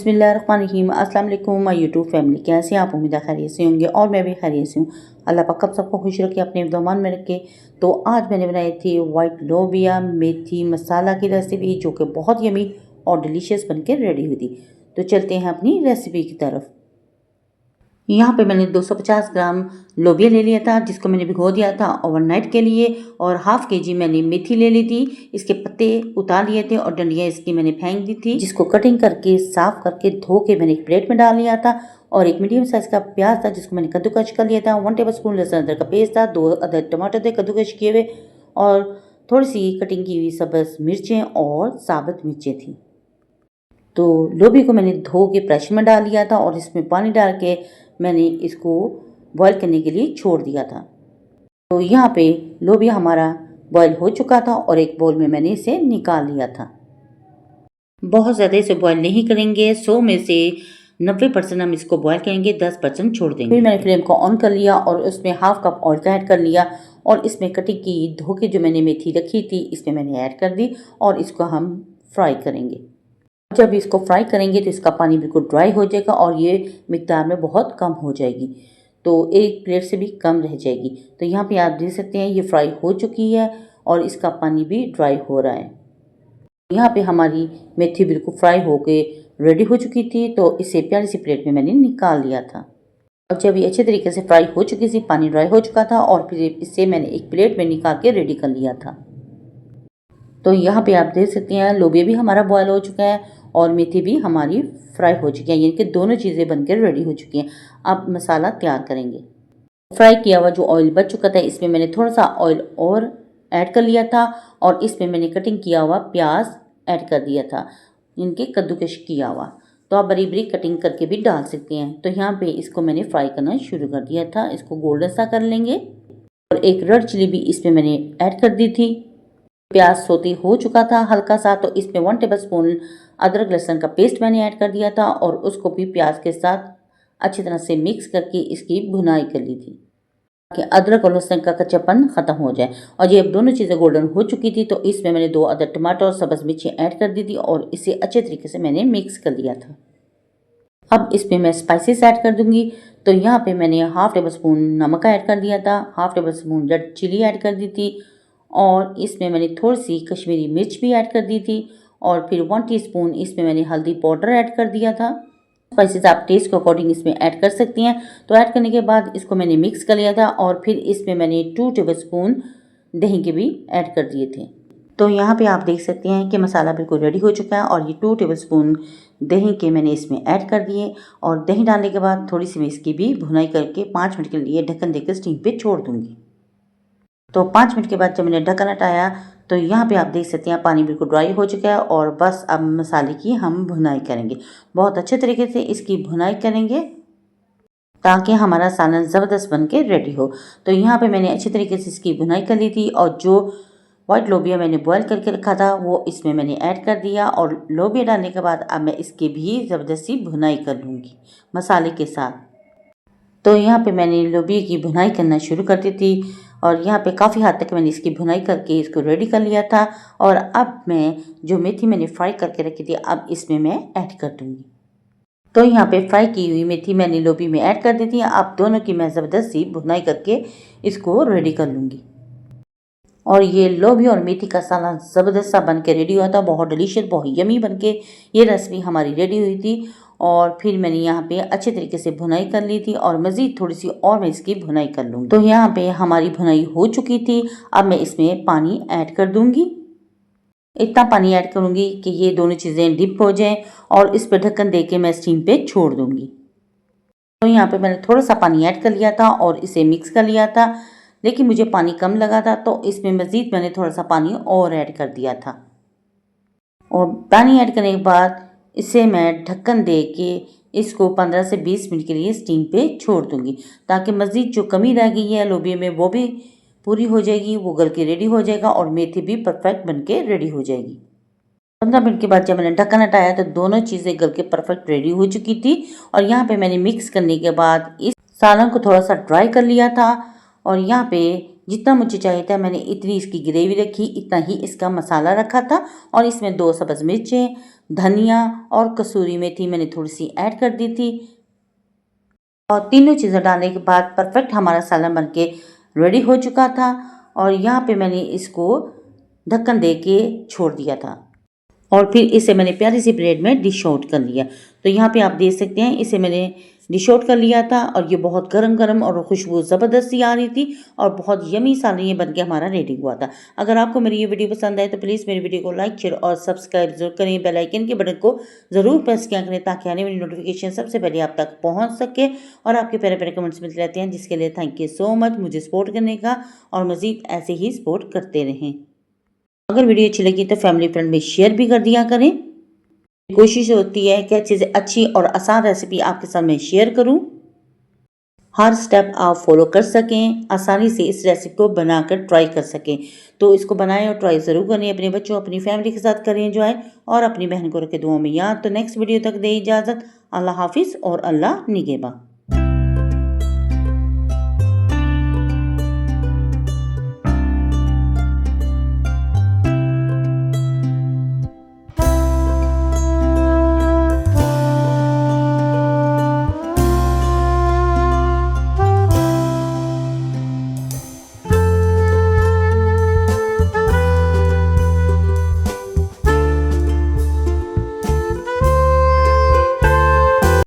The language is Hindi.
बिस्मिल्लाहिर्रहमानिर्रहीम। अस्सलाम वालेकुम माय यूट्यूब फैमिली। कैसे आप? उम्मीद है खैरियत से होंगे और मैं भी खैरियत से हूँ। अल्लाह पाक आप सबको खुश रखे, अपने दुआमान में रखे। तो आज मैंने बनाई थी वाइट लोबिया मेथी मसाला की रेसिपी, जो कि बहुत यमी और डिलीशियस बनके रेडी हुई थी। तो चलते हैं अपनी रेसिपी की तरफ। यहाँ पे मैंने 250 ग्राम लोबिया ले लिया था, जिसको मैंने भिगो दिया था ओवरनाइट के लिए। और हाफ केजी मैंने मेथी ले ली थी, इसके पत्ते उतार लिए थे और डंडियाँ इसकी मैंने फेंक दी थी, जिसको कटिंग करके साफ करके धो के मैंने एक प्लेट में डाल लिया था। और एक मीडियम साइज का प्याज था, जिसको मैंने कद्दूकश कर लिया था। 1 टेबल स्पून लहसुन अदरक का पेस्ट था, 2 अदद टमाटर थे कद्दूकश किए हुए, और थोड़ी सी कटिंग की हुई सब्ज मिर्चें और साबुत मिर्चें थी। तो लोबिया को मैंने धो के प्रेशर में डाल लिया था और इसमें पानी डाल के मैंने इसको बॉईल करने के लिए छोड़ दिया था। तो यहाँ पे लोबिया हमारा बॉईल हो चुका था और एक बोल में मैंने इसे निकाल लिया था। बहुत ज़्यादा इसे बॉईल नहीं करेंगे, 100 में से 90% हम इसको बॉईल करेंगे, 10% छोड़ देंगे। फिर मैंने फ्लेम को ऑन कर लिया और उसमें हाफ कप ऑयल का ऐड कर लिया और इसमें कटिंग की धो के जो मैंने मेथी रखी थी इसमें मैंने ऐड कर दी और इसको हम फ्राई करेंगे। जब इसको फ्राई करेंगे तो इसका पानी बिल्कुल ड्राई हो जाएगा और ये मिकदार में बहुत कम हो जाएगी, तो एक प्लेट से भी कम रह जाएगी। तो यहाँ पे आप देख सकते हैं ये फ्राई हो चुकी है और इसका पानी भी ड्राई हो रहा है। यहाँ पे हमारी मेथी बिल्कुल फ्राई होके रेडी हो चुकी थी, तो इसे प्यारी सी प्लेट में मैंने निकाल लिया था। अब जब ये अच्छे तरीके से फ्राई हो चुकी थी, पानी ड्राई हो चुका था और फिर इससे मैंने एक प्लेट में निकाल के रेडी कर लिया था। तो यहाँ पे आप देख सकते हैं लोबिया भी हमारा बॉयल हो चुका है और मेथी भी हमारी फ्राई हो चुकी है, यानी कि दोनों चीज़ें बनकर रेडी हो चुकी हैं। अब मसाला तैयार करेंगे। फ्राई किया हुआ जो ऑयल बच चुका था इसमें मैंने थोड़ा सा ऑयल और ऐड कर लिया था और इसमें मैंने कटिंग किया हुआ प्याज ऐड कर दिया था, इनके कद्दूकश किया हुआ। तो आप बड़ी बड़ी कटिंग करके भी डाल सकते हैं। तो यहाँ पे इसको मैंने फ्राई करना शुरू कर दिया था, इसको गोल्डन सा कर लेंगे। और एक रेड चिली भी इसमें मैंने ऐड कर दी थी। प्याज सोते हो चुका था हल्का सा, तो इसमें 1 टेबल स्पून अदरक लहसुन का पेस्ट मैंने ऐड कर दिया था और उसको भी प्याज के साथ अच्छी तरह से मिक्स करके इसकी भुनाई कर ली थी कि अदरक और लहसुन का कच्चापन ख़त्म हो जाए। और ये अब दोनों चीज़ें गोल्डन हो चुकी थी, तो इसमें मैंने 2 अदद टमाटर और सब्ज़ मिर्ची ऐड कर दी थी और इसे अच्छे तरीके से मैंने मिक्स कर लिया था। अब इसमें मैं स्पाइसेस ऐड कर दूंगी। तो यहाँ पे मैंने हाफ टेबल स्पून नमक ऐड कर दिया था, half tablespoon red chilli add कर दी थी और इसमें मैंने थोड़ी सी कश्मीरी मिर्च भी ऐड कर दी थी और फिर 1 टीस्पून इसमें मैंने हल्दी पाउडर ऐड कर दिया था। स्पाइसेस आप टेस्ट के अकॉर्डिंग इसमें ऐड कर सकती हैं। तो ऐड करने के बाद इसको मैंने मिक्स कर लिया था और फिर इसमें मैंने 2 टेबल स्पून दही के भी ऐड कर दिए थे। तो यहाँ पे आप देख सकते हैं कि मसाला बिल्कुल रेडी हो चुका है और ये 2 टेबल स्पून दही के मैंने इसमें ऐड कर दिए और दही डालने के बाद थोड़ी सी मैं इसकी भी भुनाई करके 5 मिनट के लिए ढक्कन देकर स्टीम पे छोड़ दूँगी। तो 5 मिनट के बाद जब मैंने ढक्कन हटाया तो यहाँ पे आप देख सकते हैं पानी बिल्कुल ड्राई हो चुका है और बस अब मसाले की हम भुनाई करेंगे। बहुत अच्छे तरीके से इसकी भुनाई करेंगे ताकि हमारा सालन ज़बरदस्त बन के रेडी हो। तो यहाँ पे मैंने अच्छे तरीके से इसकी भुनाई कर ली थी और जो वाइट लोबिया मैंने बॉयल करके रखा था वो इसमें मैंने ऐड कर दिया और लोबिया डालने के बाद अब मैं इसकी भी ज़बरदस्ती भुनाई कर लूँगी मसाले के साथ। तो यहाँ पे मैंने लोबिया की भुनाई करना शुरू कर दी थी और यहाँ पे काफ़ी हद तक मैंने इसकी भुनाई करके इसको रेडी कर लिया था। और अब मैं जो मेथी मैंने फ्राई करके रखी थी अब इसमें मैं ऐड कर दूँगी। तो यहाँ पे फ्राई की हुई मेथी मैंने लोबिया में ऐड कर दी थी। अब दोनों की मैं ज़बरदस्ती भुनाई करके इसको रेडी कर लूँगी। और ये लोबिया और मेथी का सालन ज़बरदस्त सा बन के रेडी हुआ था, बहुत डिलीशियस बहुत यमी बन के ये रेसिपी हमारी रेडी हुई थी। और फिर मैंने यहाँ पे अच्छे तरीके से भुनाई कर ली थी और मज़ीद थोड़ी सी और मैं इसकी भुनाई कर लूँगी। तो यहाँ पे हमारी भुनाई हो चुकी थी। अब मैं इसमें पानी ऐड कर दूँगी। इतना पानी ऐड करूँगी कि ये दोनों चीज़ें डिप हो जाएं और इस पर ढक्कन दे के मैं स्टीम पे छोड़ दूँगी। तो यहाँ पे मैंने थोड़ा सा पानी ऐड कर लिया था और इसे मिक्स कर लिया था, लेकिन मुझे पानी कम लगा था तो इसमें मज़ीद मैंने थोड़ा सा पानी और ऐड कर दिया था। और पानी ऐड करने के बाद इसे मैं ढक्कन दे के इसको 15 से 20 मिनट के लिए स्टीम पे छोड़ दूँगी ताकि मज़ीद जो कमी रह गई है लोबिया में वो भी पूरी हो जाएगी, वो गल के रेडी हो जाएगा और मेथी भी परफेक्ट बन के रेडी हो जाएगी। 15 मिनट के बाद जब मैंने ढक्कन हटाया तो दोनों चीज़ें गल के परफेक्ट रेडी हो चुकी थी। और यहाँ पे मैंने मिक्स करने के बाद इस सालन को थोड़ा सा ड्राई कर लिया था और यहाँ पे जितना मुझे चाहिए था मैंने इतनी इसकी ग्रेवी रखी, इतना ही इसका मसाला रखा था। और इसमें 2 सब्ज़ मिर्चें, धनिया और कसूरी मेथी मैंने थोड़ी सी ऐड कर दी थी। और तीनों चीज़ें डालने के बाद परफेक्ट हमारा सालन बनके रेडी हो चुका था। और यहाँ पे मैंने इसको ढक्कन दे के छोड़ दिया था और फिर इसे मैंने प्यारी सी ब्रेड में डिश आउट कर लिया। तो यहाँ पे आप देख सकते हैं इसे मैंने डिश आउट कर लिया था और ये बहुत गरम गरम और खुशबू ज़बरदस्त सी आ रही थी और बहुत यमी सा ये बन के हमारा रेडी हुआ था। अगर आपको मेरी ये वीडियो पसंद आए तो प्लीज़ मेरी वीडियो को लाइक शेयर और सब्सक्राइब जरूर करें। बेल आइकन के बटन को ज़रूर प्रेस किया करें ताकि आने वाली नोटिफिकेशन सबसे पहले आप तक पहुँच सके। और आपके प्यारे प्यारे कमेंट्स मिलते रहते हैं जिसके लिए थैंक यू सो मच मुझे सपोर्ट करने का, और मज़ीद ऐसे ही सपोर्ट करते रहें। अगर वीडियो अच्छी लगी तो फैमिली फ्रेंड में शेयर भी कर दिया करें। कोशिश होती है कि अच्छी से अच्छी और आसान रेसिपी आपके साथ मैं शेयर करूं, हर स्टेप आप फॉलो कर सकें, आसानी से इस रेसिपी को बनाकर ट्राई कर सकें। तो इसको बनाएं और ट्राई ज़रूर करें, अपने बच्चों अपनी फैमिली के साथ करें एंजॉय, और अपनी बहन को रखें दुआ में याद। तो नेक्स्ट वीडियो तक दे इजाज़त। अल्लाह हाफिज़ और अल्लाह निगहबान।